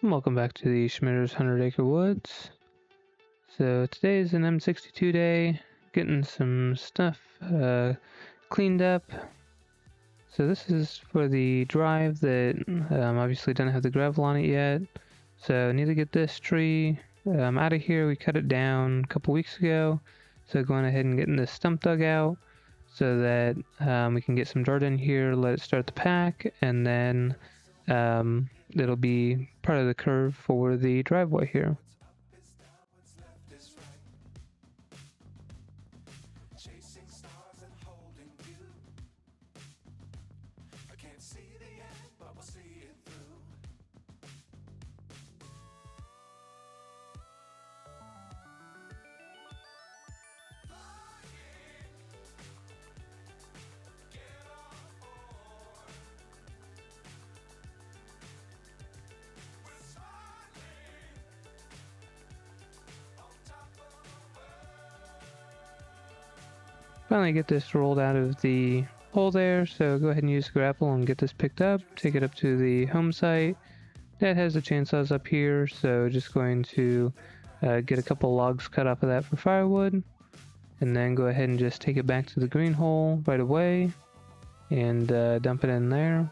Welcome back to the Schmitter's 100 Acre Woods. So today is an M62 day, getting some stuff cleaned up. So this is for the drive that obviously doesn't have the gravel on it yet. So I need to get this tree out of here. We cut it down a couple weeks ago. So going ahead and getting this stump dug out so that we can get some dirt in here, let it start the pack, and then it'll be part of the curve for the driveway here. Finally get this rolled out of the hole there, so go ahead and use the grapple and get this picked up, take it up to the home site. Dad has the chainsaws up here, so just going to get a couple logs cut off of that for firewood, and then go ahead and just take it back to the green hole right away and dump it in there.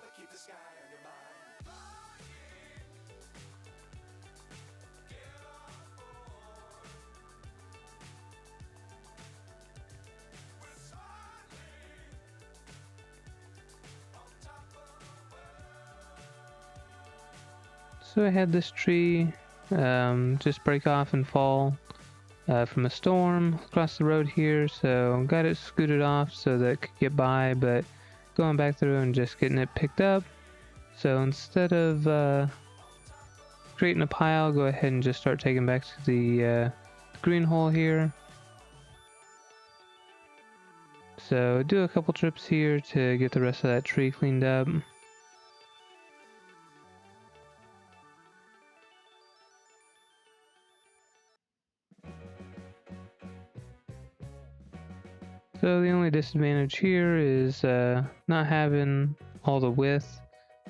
So I had this tree just break off and fall from a storm across the road here, so got it scooted off so that it could get by, but going back through and just getting it picked up. So instead of creating a pile, go ahead and just start taking back to the green hole here. So do a couple trips here to get the rest of that tree cleaned up. So the only disadvantage here is not having all the width,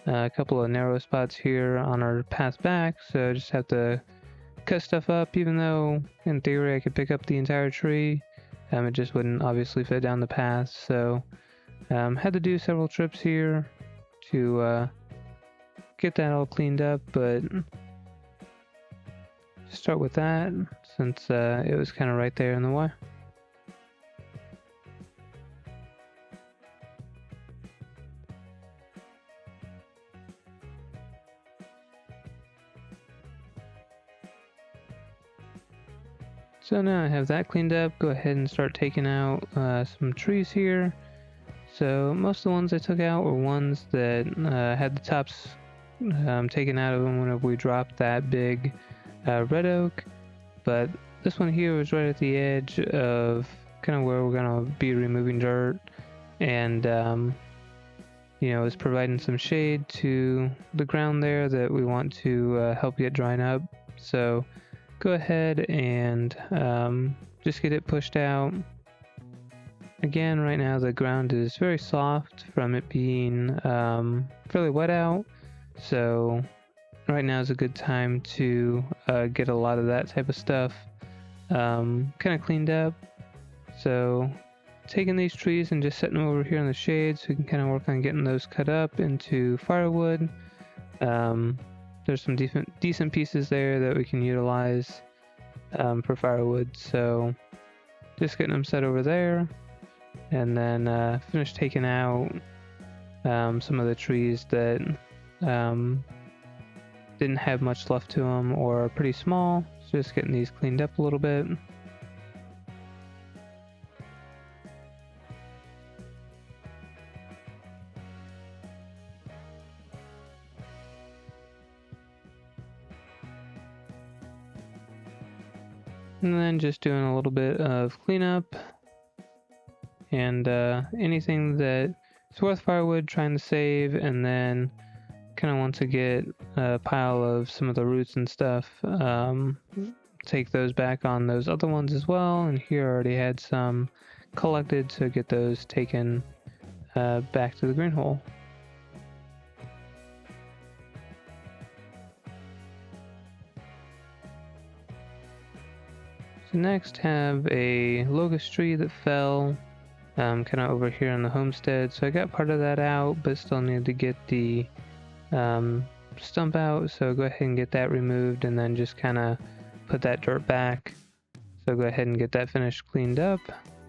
a couple of narrow spots here on our path back, so I just have to cut stuff up, even though in theory I could pick up the entire tree. It just wouldn't obviously fit down the path, so had to do several trips here to get that all cleaned up, but start with that since it was kind of right there in the way. So now I have that cleaned up, go ahead and start taking out some trees here. So most of the ones I took out were ones that had the tops taken out of them whenever we dropped that big red oak. But this one here was right at the edge of kind of where we're going to be removing dirt. And, you know, it's providing some shade to the ground there that we want to help get drying up. So go ahead and just get it pushed out. Again, right now the ground is very soft from it being fairly wet out, so right now is a good time to get a lot of that type of stuff kind of cleaned up. So taking these trees and just setting them over here in the shade so we can kind of work on getting those cut up into firewood. There's some decent pieces there that we can utilize for firewood, so just getting them set over there, and then finish taking out some of the trees that didn't have much left to them or are pretty small, so just getting these cleaned up a little bit. And then just doing a little bit of cleanup and anything that's worth firewood trying to save, and then kind of want to get a pile of some of the roots and stuff, take those back on those other ones as well. And here I already had some collected, so get those taken back to the green hole. So next have a locust tree that fell kind of over here on the homestead. So I got part of that out, but still need to get the stump out. So go ahead and get that removed and then just kind of put that dirt back. So go ahead and get that finished cleaned up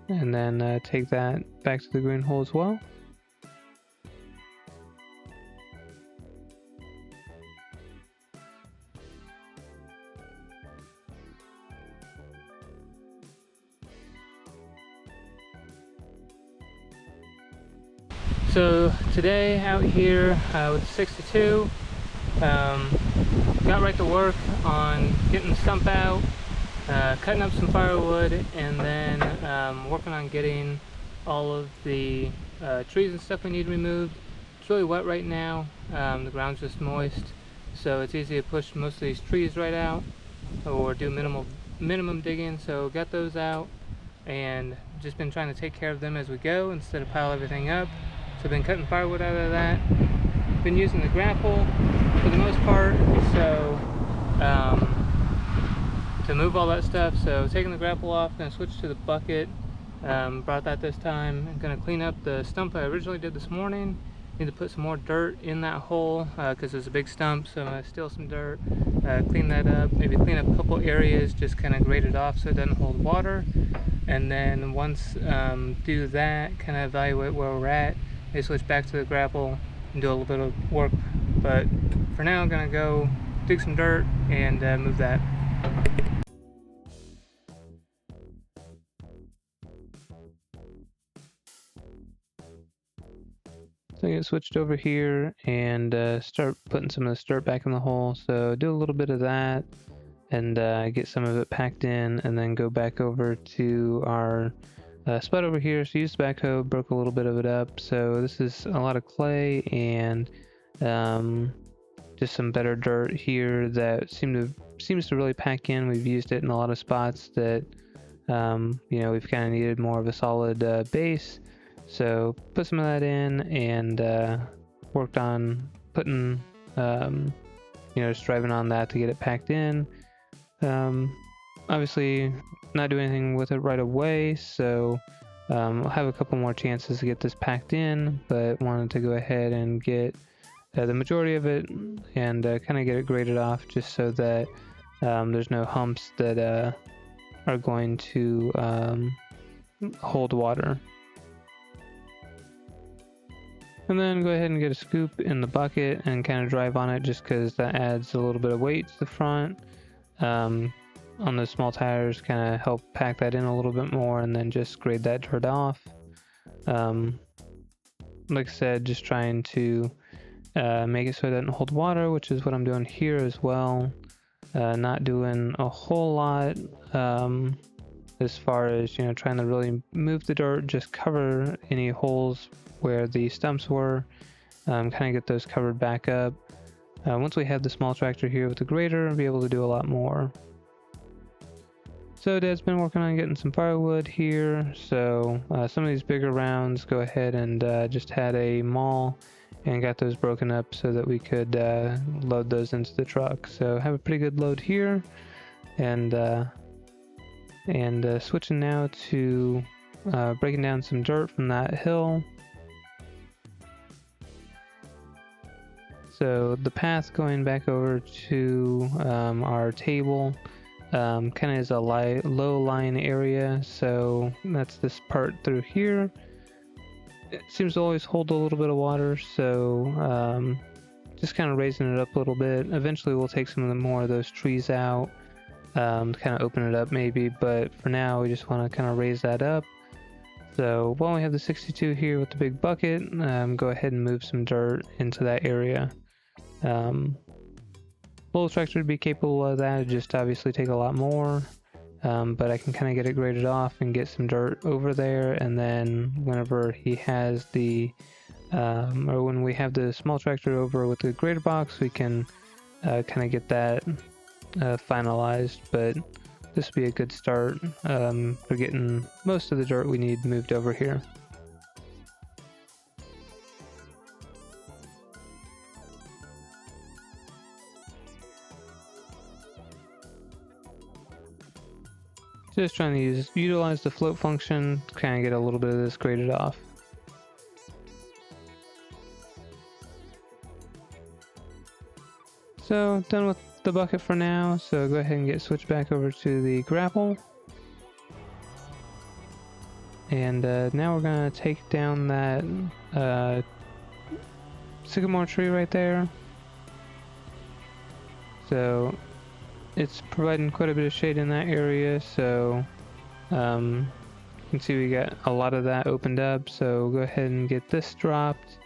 and then take that back to the green hole as well. So today out here with the 62, got right to work on getting the stump out, cutting up some firewood, and then working on getting all of the trees and stuff we need removed. It's really wet right now, the ground's just moist, so it's easy to push most of these trees right out or do minimum digging. So got those out and just been trying to take care of them as we go instead of pile everything up. So I've been cutting firewood out of that. Been using the grapple for the most part, so to move all that stuff. So taking the grapple off, gonna switch to the bucket. Brought that this time. I'm gonna clean up the stump I originally did this morning. Need to put some more dirt in that hole because it's a big stump, so I'm gonna steal some dirt, clean that up, maybe clean up a couple areas, just kind of grate it off so it doesn't hold water. And then once do that, kind of evaluate where we're at. They switch back to the grapple and do a little bit of work, but for now I'm gonna go dig some dirt and move that. So I get switched over here and start putting some of this dirt back in the hole. So do a little bit of that and get some of it packed in, and then go back over to our spot over here. So used the backhoe, broke a little bit of it up. So this is a lot of clay and just some better dirt here that seems to really pack in. We've used it in a lot of spots that you know, we've kind of needed more of a solid base. So put some of that in and worked on putting you know, just driving on that to get it packed in. Obviously not do anything with it right away, so I'll have a couple more chances to get this packed in, but wanted to go ahead and get the majority of it and kind of get it graded off, just so that there's no humps that are going to hold water. And then go ahead and get a scoop in the bucket and kind of drive on it, just because that adds a little bit of weight to the front. On the small tires, kind of help pack that in a little bit more, and then just grade that dirt off. Like I said, just trying to make it so it doesn't hold water, which is what I'm doing here as well. Not doing a whole lot as far as, you know, trying to really move the dirt, just cover any holes where the stumps were, kind of get those covered back up. Once we have the small tractor here with the grader, I'll be able to do a lot more. So Dad's been working on getting some firewood here. So some of these bigger rounds, go ahead and just had a maul and got those broken up so that we could load those into the truck. So have a pretty good load here, and switching now to breaking down some dirt from that hill. So the path going back over to our table kind of is a low lying area, so that's this part through here. It seems to always hold a little bit of water, so just kind of raising it up a little bit. Eventually we'll take some of the more of those trees out, kind of open it up maybe, but for now we just want to kind of raise that up. So while we have the 62 here with the big bucket, go ahead and move some dirt into that area. Full tractor would be capable of that, it'd just obviously take a lot more, but I can kind of get it graded off and get some dirt over there, and then whenever he has the or when we have the small tractor over with the grader box, we can kind of get that finalized. But this would be a good start for getting most of the dirt we need moved over here. Just trying to utilize the float function to kind of get a little bit of this graded off. So done with the bucket for now, so go ahead and get switched back over to the grapple. And now we're going to take down that sycamore tree right there. So it's providing quite a bit of shade in that area, so you can see we got a lot of that opened up. So go ahead and get this dropped,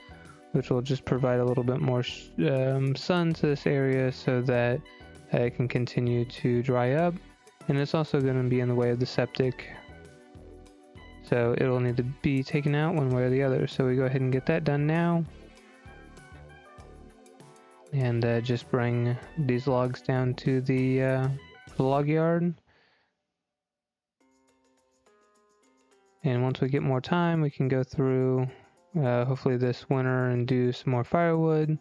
which will just provide a little bit more sun to this area so that it can continue to dry up. And it's also going to be in the way of the septic, so it'll need to be taken out one way or the other. So we go ahead and get that done now. And just bring these logs down to the log yard. And once we get more time, we can go through hopefully this winter and do some more firewood.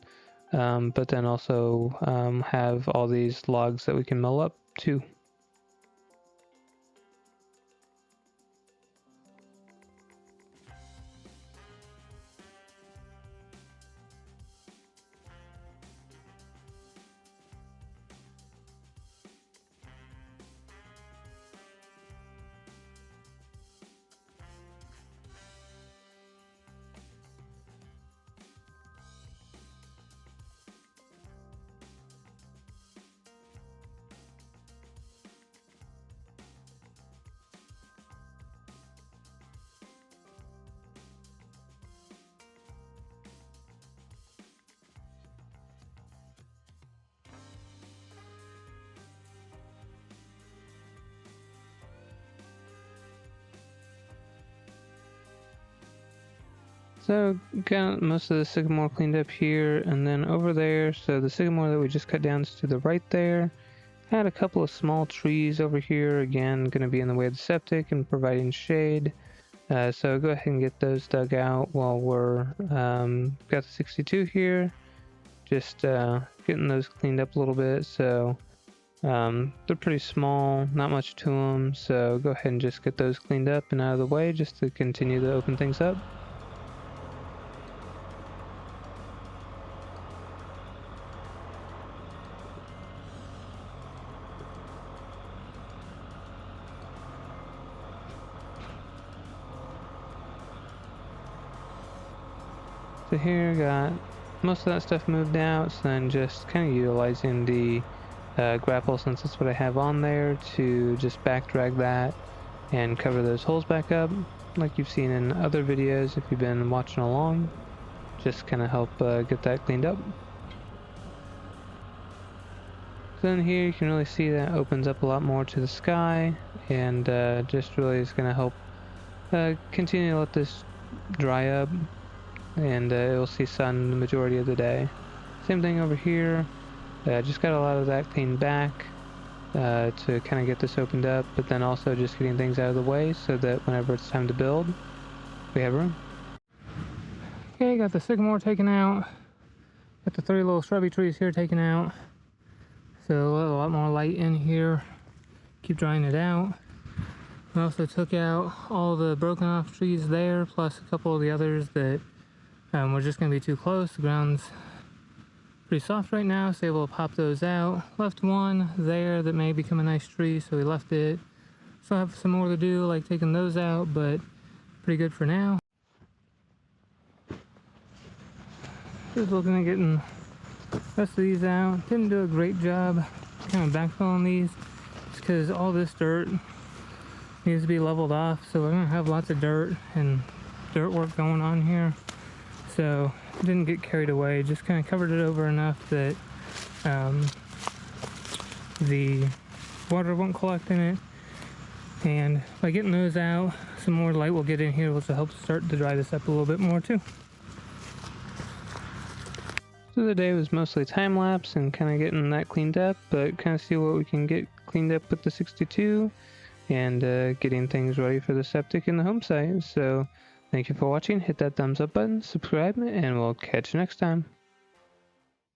But then also have all these logs that we can mill up too. So got most of the sycamore cleaned up here, and then over there, so the sycamore that we just cut down is to the right there. Had a couple of small trees over here, again going to be in the way of the septic and providing shade. So go ahead and get those dug out while we're got the 62 here. Just getting those cleaned up a little bit. So they're pretty small, not much to them, so go ahead and just get those cleaned up and out of the way just to continue to open things up. So here, got most of that stuff moved out, so then just kind of utilizing the grapple, since that's what I have on there, to just back drag that and cover those holes back up, like you've seen in other videos if you've been watching along. Just kind of help get that cleaned up. So then here you can really see that opens up a lot more to the sky, and just really is going to help continue to let this dry up, and it will see sun the majority of the day. Same thing over here. Just got a lot of that cleaned back to kind of get this opened up, but then also just getting things out of the way so that whenever it's time to build, we have room. Okay, got the sycamore taken out. Got the 3 little shrubby trees here taken out. So a lot more light in here. Keep drying it out. I also took out all the broken off trees there, plus a couple of the others that we're just going to be too close. The ground's pretty soft right now, so able to pop those out. Left one there that may become a nice tree, so we left it. Still have some more to do, like taking those out, but pretty good for now. Just looking at getting the rest of these out. Didn't do a great job kind of backfilling these, just because all this dirt needs to be leveled off, so we're going to have lots of dirt and dirt work going on here. So didn't get carried away, just kind of covered it over enough that the water won't collect in it. And by getting those out, some more light will get in here, which will help start to dry this up a little bit more too. So the day was mostly time lapse and kind of getting that cleaned up, but kind of see what we can get cleaned up with the 62 and getting things ready for the septic and the home site. So thank you for watching. Hit that thumbs up button, subscribe, and we'll catch you next time.